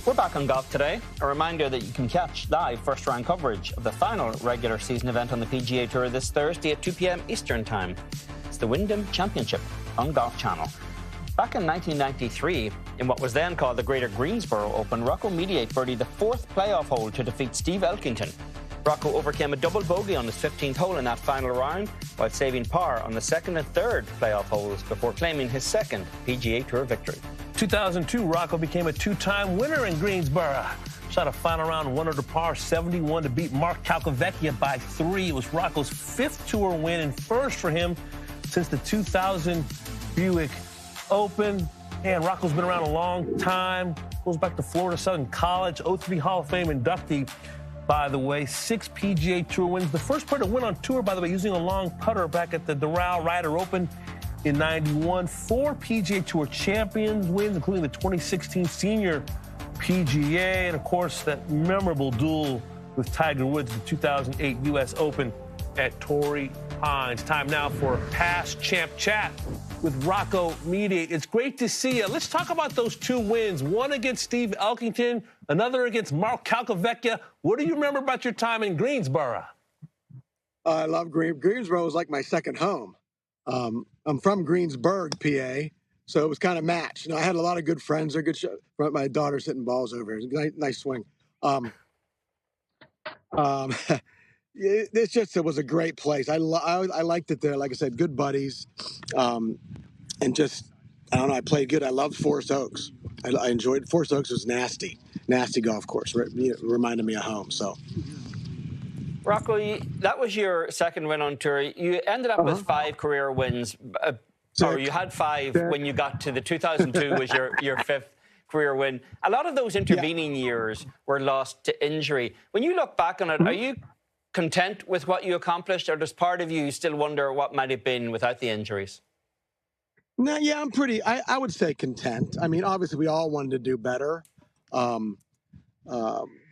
We're back on Golf Today. A reminder that you can catch live first-round coverage of the final regular season event on the PGA Tour this Thursday at 2 p.m. Eastern Time. It's the Wyndham Championship on Golf Channel. Back in 1993, in what was then called the Greater Greensboro Open, Rocco Mediate birdied the fourth playoff hole to defeat Steve Elkington. Rocco overcame a double bogey on his 15th hole in that final round, while saving par on the second and third playoff holes before claiming his second PGA Tour victory. 2002, Rocco became a two-time winner in Greensboro. Shot a final round 1 under par 71 to beat Mark Calcavecchia by 3. It was Rocco's 5th tour win and first for him since the 2000 Buick Open. And Rocco's been around a long time. Goes back to Florida Southern College, 03 Hall of Fame inductee, by the way. 6 PGA Tour wins. The first player to win on tour, by the way, using a long putter back at the Doral Ryder Open in 91. 4 PGA Tour champions wins, including the 2016 Senior PGA, and of course that memorable duel with Tiger Woods, the 2008 U.S. Open at Torrey Pines. Time now for Past Champ Chat with Rocco Mediate. It's great to see you. Let's talk about those 2 wins. One against Steve Elkington, another against Mark Calcavecchia. What do you remember about your time in Greensboro? I love Greensboro. Was like my second home. I'm from Greensburg, PA, so it was kind of matched. You know, I had a lot of good friends. They're good. My daughter's hitting balls over here. Nice swing. It was a great place. I liked it there. Like I said, good buddies, and just I don't know. I played good. I loved Forest Oaks. I enjoyed Forest Oaks. Was nasty golf course. Reminded me of home. So. Rocco, that was your second win on tour. You ended up with 5 career wins, or you had 5 when you got to the 2002 was your 5th career win. A lot of those intervening years were lost to injury. When you look back on it, are you content with what you accomplished, or does part of you still wonder what might have been without the injuries? No, yeah, I'm pretty, I would say content. I mean, obviously we all wanted to do better.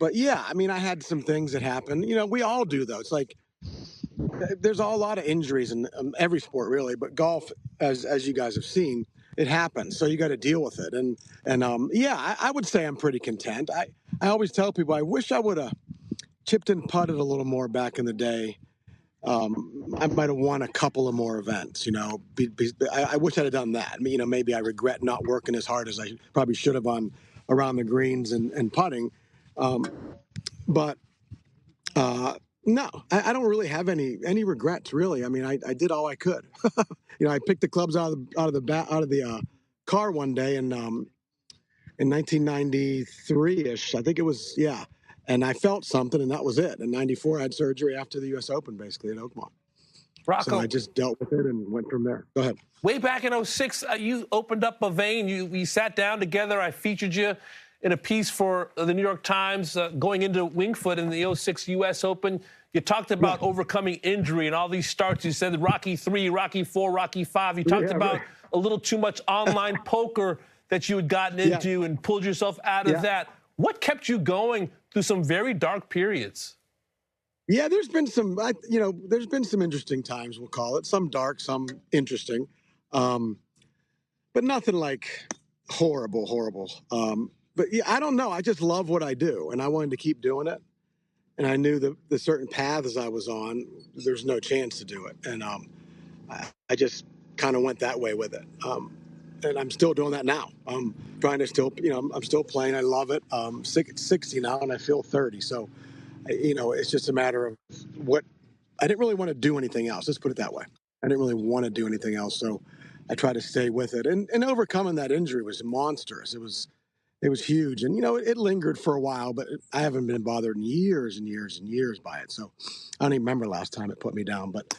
But yeah, I mean, I had some things that happened. You know, we all do though. It's like there's a lot of injuries in every sport, really. But golf, as you guys have seen, it happens. So you got to deal with it. And yeah, I would say I'm pretty content. I always tell people I wish I would have chipped and putted a little more back in the day. I might have won a couple of more events. You know, I wish I'd have done that. I mean, you know, maybe I regret not working as hard as I probably should have on around the greens and putting. But no, I don't really have any regrets, really. I mean, I did all I could. You know, I picked the clubs out of the car one day in 1993-ish. I think it was, yeah. And I felt something, and that was it. In 94, I had surgery after the U.S. Open, basically, at Oakmont. Rocco, so I just dealt with it and went from there. Go ahead. Way back in 06, you opened up a vein. We sat down together. I featured you in a piece for the New York Times going into Winged Foot in the 06 U.S. Open. You talked about overcoming injury and all these starts. You said Rocky 3, Rocky 4, Rocky 5. You talked about a little too much online poker that you had gotten into and pulled yourself out of that. What kept you going through some very dark periods? Yeah, there's been some, there's been some interesting times, we'll call it. Some dark, some interesting. But nothing like horrible. But yeah, I don't know. I just love what I do, and I wanted to keep doing it. And I knew the certain paths I was on, there's no chance to do it. And I just kind of went that way with it. And I'm still doing that now. I'm trying to still, I'm still playing. I love it. 60 now, and I feel 30. So, it's just a matter of what. I didn't really want to do anything else. Let's put it that way. I didn't really want to do anything else. So I tried to stay with it. And overcoming that injury was monstrous. It was huge. And, it lingered for a while, but I haven't been bothered in years and years and years by it. So I don't even remember last time it put me down. But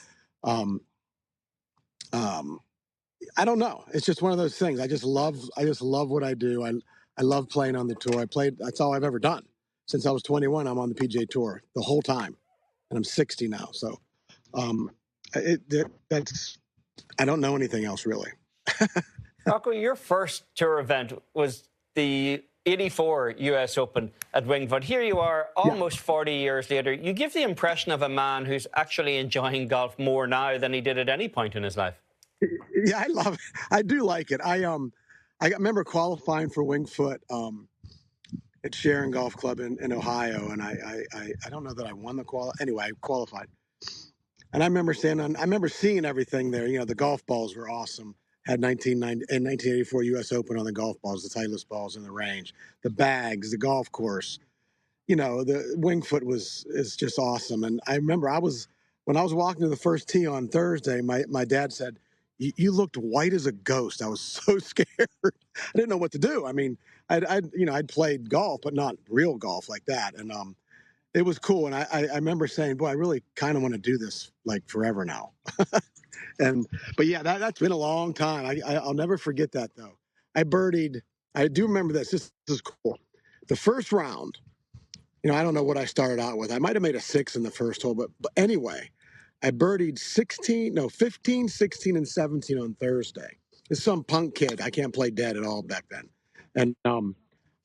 I don't know. It's just one of those things. I just love what I do. I love playing on the tour. That's all I've ever done. Since I was 21, I'm on the PGA Tour the whole time. And I'm 60 now. So that's I don't know anything else, really. Rocco, your first tour event was the 84 U.S. Open at Winged Foot. Here you are, almost 40 years later. You give the impression of a man who's actually enjoying golf more now than he did at any point in his life. Yeah, I love it. I do like it. I remember qualifying for Winged Foot at Sharon Golf Club in Ohio, and I don't know that I won the anyway, I qualified. And I remember seeing everything there. You know, the golf balls were awesome. Had 1984 U.S. Open on the golf balls, the Titleist balls in the range, the bags, the golf course. You know, the Winged Foot is just awesome. And I remember when I was walking to the first tee on Thursday, my dad said, "You looked white as a ghost." I was so scared. I didn't know what to do. I mean, I'd played golf, but not real golf like that. And it was cool. And I remember saying, "Boy, I really kind of want to do this like forever now." But yeah, that's been a long time. I'll never forget that though. I birdied. I do remember this. This is cool. The first round. You know, I don't know what I started out with. I might have made a 6 in the first hole, but anyway, I birdied 15, 16, and 17 on Thursday. There's some punk kid. I can't play dead at all back then. And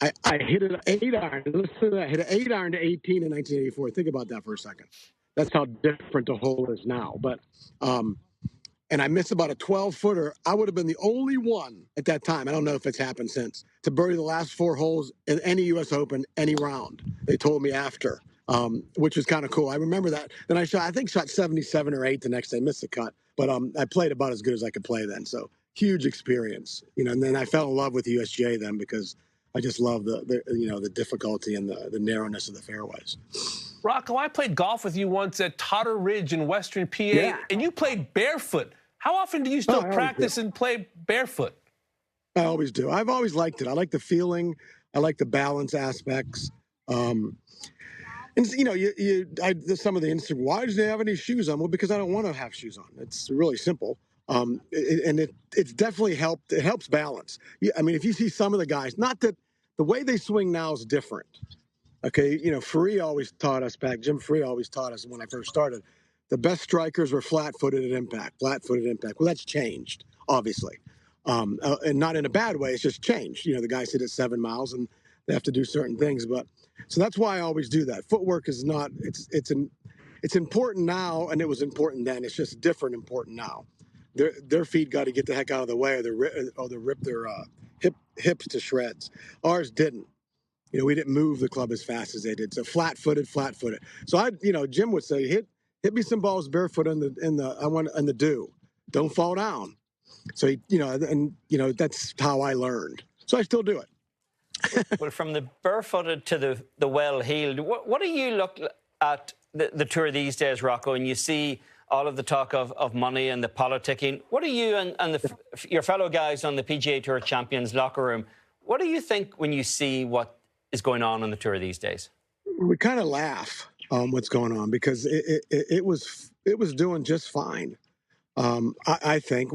I hit an 8-iron. Listen to that. I hit an 8-iron to 18 in 1984. Think about that for a second. That's how different the hole is now. But and I missed about a 12-footer. I would have been the only one at that time, I don't know if it's happened since, to birdie the last 4 holes in any U.S. Open, any round. They told me after, which was kind of cool. I remember that. Then I think shot 77 or 8 the next day, missed the cut. But I played about as good as I could play then. So huge experience. You know, and then I fell in love with the USGA then because I just love the difficulty and the narrowness of the fairways. Rocco, I played golf with you once at Totter Ridge in Western PA, Yeah. and you played barefoot. How often do you still practice and play barefoot? I always do. I've always liked it. I like the feeling. I like the balance aspects. And you know, some of the Instagram. Why do they have any shoes on? Well, because I don't want to have shoes on. It's really simple. It's definitely helped. It helps balance. I mean, if you see some of the guys, not that the way they swing now is different. Okay, you know, Free always taught us Jim Free always taught us when I first started, the best strikers were flat-footed at impact, flat-footed impact. Well, that's changed, obviously. And not in a bad way, it's just changed. You know, the guys hit at 7 miles and they have to do certain things. But so that's why I always do that. Footwork is not, it's important now, and it was important then. It's just different important now. Their feet got to get the heck out of the way or they rip their hips to shreds. Ours didn't. You know, we didn't move the club as fast as they did. So flat-footed. So Jim would say, hit me some balls barefoot in the dew. Don't fall down. So that's how I learned. So I still do it. Well, from the barefooted to the well-heeled, what do you look at the tour these days, Rocco, and you see all of the talk of money and the politicking? What do you and your fellow guys on the PGA Tour Champions locker room, what do you think when you see what is going on the tour these days? We kind of laugh what's going on because it was doing just fine. I think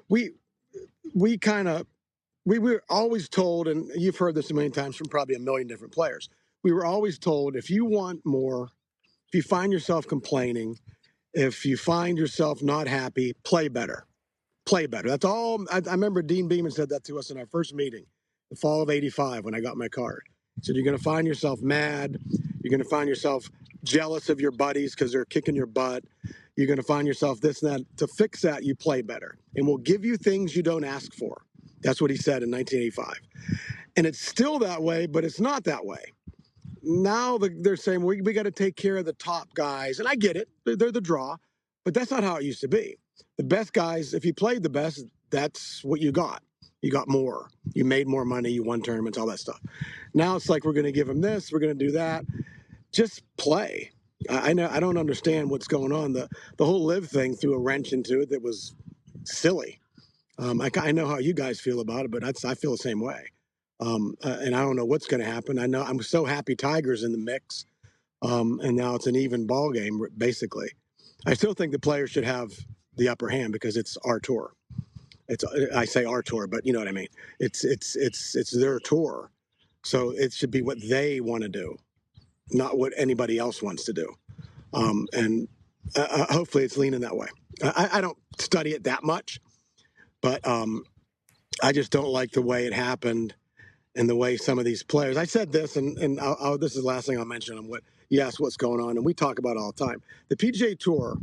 we were always told, and you've heard this a million times from probably a million different players. We were always told, if you want more, if you find yourself complaining, if you find yourself not happy, play better. Play better. That's all. I remember Dean Beeman said that to us in our first meeting, the fall of '85, when I got my card. He said, you're going to find yourself mad. You're going to find yourself jealous of your buddies because they're kicking your butt. You're going to find yourself this and that. To fix that, you play better. And we'll give you things you don't ask for. That's what he said in 1985. And it's still that way, but it's not that way. Now they're saying, we got to take care of the top guys. And I get it. They're the draw. But that's not how it used to be. The best guys, if you played the best, that's what you got. You got more. You made more money. You won tournaments, all that stuff. Now it's like, we're going to give them this. We're going to do that. Just play. I don't understand what's going on. The whole LIV thing threw a wrench into it that was silly. I know how you guys feel about it, but I feel the same way. And I don't know what's going to happen. I know I'm so happy Tiger's in the mix. And now it's an even ball game, basically. I still think the players should have the upper hand because it's our tour. I say our tour, but you know what I mean. It's their tour, so it should be what they want to do, not what anybody else wants to do. And hopefully it's leaning that way. I don't study it that much, but I just don't like the way it happened and the way some of these players. I said this, and this is the last thing I'll mention on what you asked what's going on, and we talk about it all the time. The PGA Tour.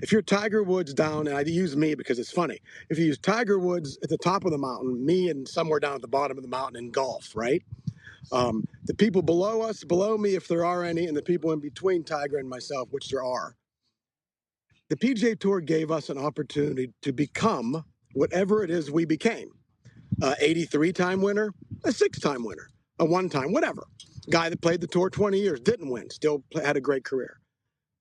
If you're Tiger Woods down, and I use me because it's funny. If you use Tiger Woods at the top of the mountain, me and somewhere down at the bottom of the mountain in golf, right? The people below us, below me, if there are any, and the people in between Tiger and myself, which there are. The PGA Tour gave us an opportunity to become whatever it is we became. 83-time winner, a 6-time winner, a 1-time, whatever. Guy that played the tour 20 years, didn't win, still had a great career.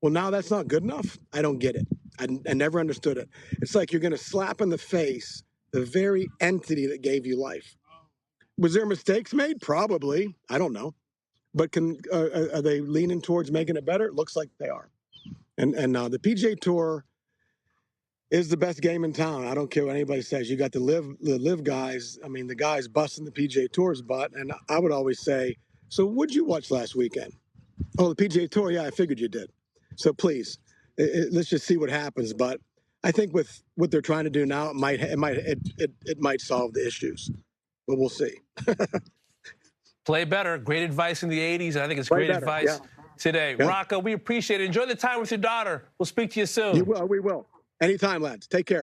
Well, now that's not good enough? I don't get it. I never understood it. It's like you're going to slap in the face the very entity that gave you life. Was there mistakes made? Probably. I don't know. But are they leaning towards making it better? It looks like they are. And the PGA Tour is the best game in town. I don't care what anybody says. You got the live guys. I mean, the guys busting the PGA Tour's butt. And I would always say, so what'd you watch last weekend? Oh, the PGA Tour? Yeah, I figured you did. So please, let's just see what happens. But I think with what they're trying to do now, it might solve the issues. But we'll see. Play better. Great advice in the 80s. And I think it's great advice today. Yeah. Rocco, we appreciate it. Enjoy the time with your daughter. We'll speak to you soon. We will. Anytime, lads. Take care.